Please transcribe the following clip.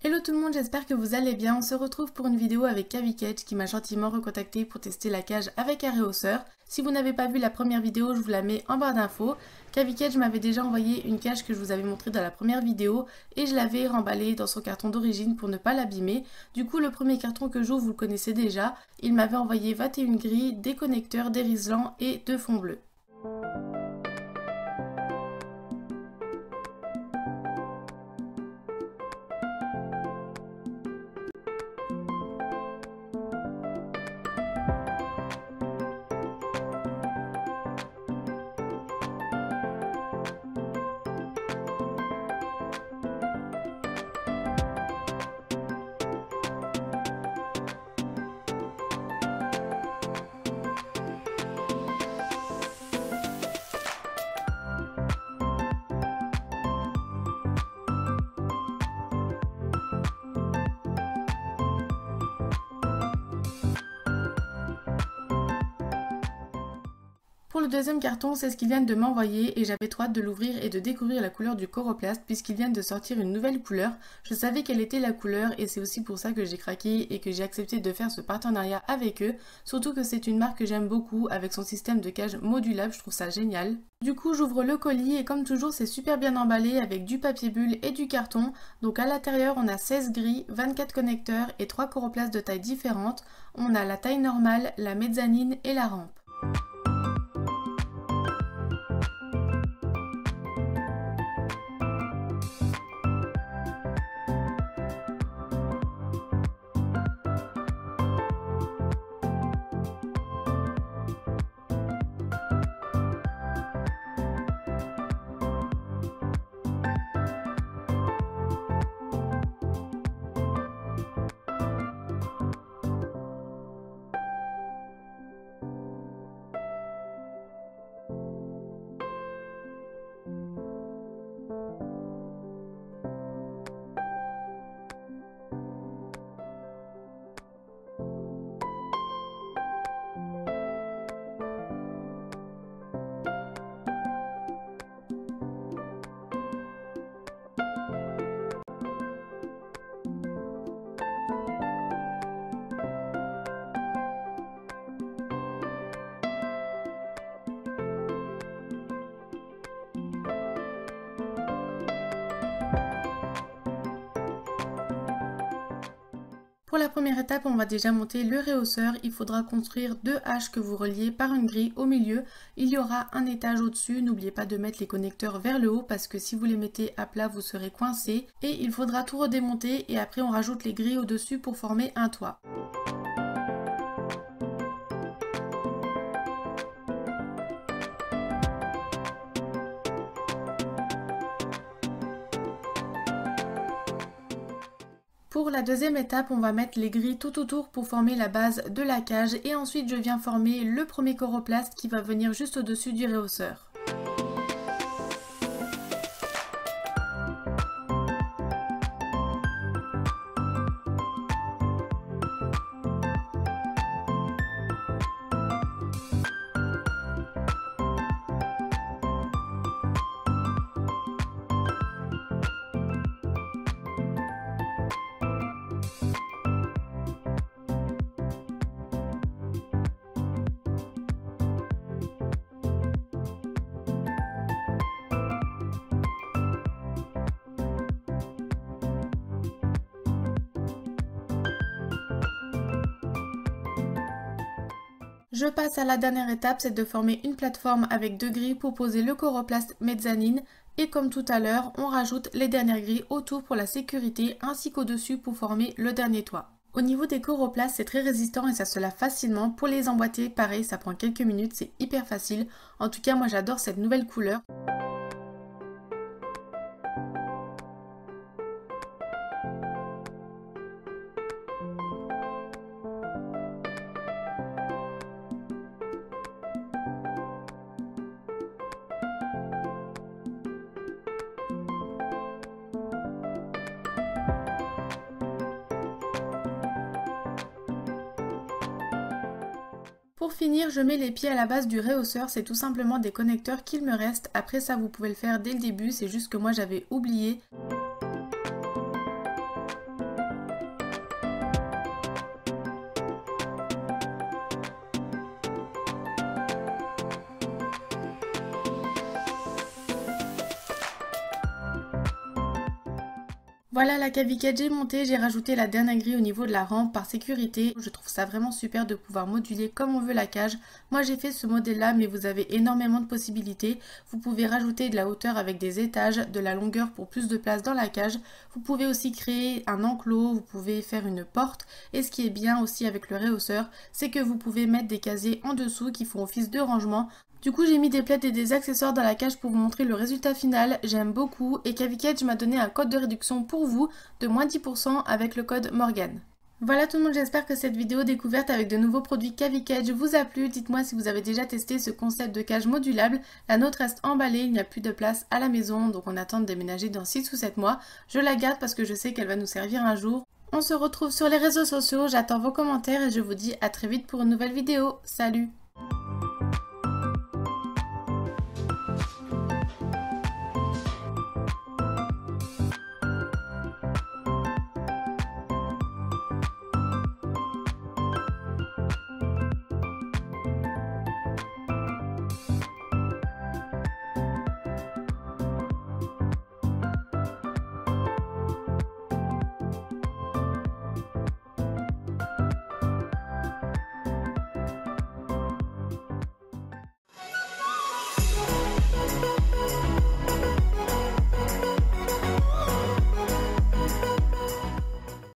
Hello tout le monde, j'espère que vous allez bien. On se retrouve pour une vidéo avec Cavic qui m'a gentiment recontacté pour tester la cage avec un réhausseur. Si vous n'avez pas vu la première vidéo, je vous la mets en barre d'infos. Cavic m'avait déjà envoyé une cage que je vous avais montrée dans la première vidéo et je l'avais remballée dans son carton d'origine pour ne pas l'abîmer. Du coup, le premier carton que j'ouvre, vous le connaissez déjà. Il m'avait envoyé 21 grilles, des connecteurs, des riselants et 2 fonds bleus. Pour le deuxième carton, c'est ce qu'ils viennent de m'envoyer et j'avais trop hâte de l'ouvrir et de découvrir la couleur du Coroplast puisqu'ils viennent de sortir une nouvelle couleur. Je savais quelle était la couleur et c'est aussi pour ça que j'ai craqué et que j'ai accepté de faire ce partenariat avec eux. Surtout que c'est une marque que j'aime beaucoup avec son système de cage modulable, je trouve ça génial. Du coup, j'ouvre le colis et comme toujours, c'est super bien emballé avec du papier bulle et du carton. Donc à l'intérieur, on a 16 grilles, 24 connecteurs et 3 Coroplasts de taille différentes. On a la taille normale, la mezzanine et la rampe. Pour la première étape, on va déjà monter le réhausseur. Il faudra construire 2 haches que vous reliez par une grille au milieu. Il y aura un étage au-dessus. N'oubliez pas de mettre les connecteurs vers le haut parce que si vous les mettez à plat, vous serez coincé. Et il faudra tout redémonter et après on rajoute les grilles au-dessus pour former un toit. Pour la deuxième étape, on va mettre les grilles tout autour pour former la base de la cage et ensuite je viens former le premier Coroplast qui va venir juste au-dessus du réhausseur. Je passe à la dernière étape, c'est de former une plateforme avec 2 grilles pour poser le Coroplast mezzanine et comme tout à l'heure, on rajoute les dernières grilles autour pour la sécurité ainsi qu'au-dessus pour former le dernier toit. Au niveau des Coroplasts, c'est très résistant et ça se lave facilement. Pour les emboîter, pareil, ça prend quelques minutes, c'est hyper facile. En tout cas, moi j'adore cette nouvelle couleur. Pour finir, je mets les pieds à la base du réhausseur, c'est tout simplement des connecteurs qu'il me reste. Après ça, vous pouvez le faire dès le début, c'est juste que moi j'avais oublié. Voilà la caviquette, j'ai monté, j'ai rajouté la dernière grille au niveau de la rampe par sécurité. Je trouve ça vraiment super de pouvoir moduler comme on veut la cage. Moi j'ai fait ce modèle là, mais vous avez énormément de possibilités. Vous pouvez rajouter de la hauteur avec des étages, de la longueur pour plus de place dans la cage. Vous pouvez aussi créer un enclos, vous pouvez faire une porte. Et ce qui est bien aussi avec le rehausseur, c'est que vous pouvez mettre des casiers en dessous qui font office de rangement. Du coup, j'ai mis des plaids et des accessoires dans la cage pour vous montrer le résultat final. J'aime beaucoup et Caviquette m'a donné un code de réduction pour vous de moins 10% avec le code Morgane. Voilà tout le monde, j'espère que cette vidéo découverte avec de nouveaux produits Caviquette vous a plu. Dites-moi si vous avez déjà testé ce concept de cage modulable. La nôtre reste emballée, il n'y a plus de place à la maison, donc on attend de déménager dans 6 ou 7 mois. Je la garde parce que je sais qu'elle va nous servir un jour. On se retrouve sur les réseaux sociaux, j'attends vos commentaires et je vous dis à très vite pour une nouvelle vidéo. Salut!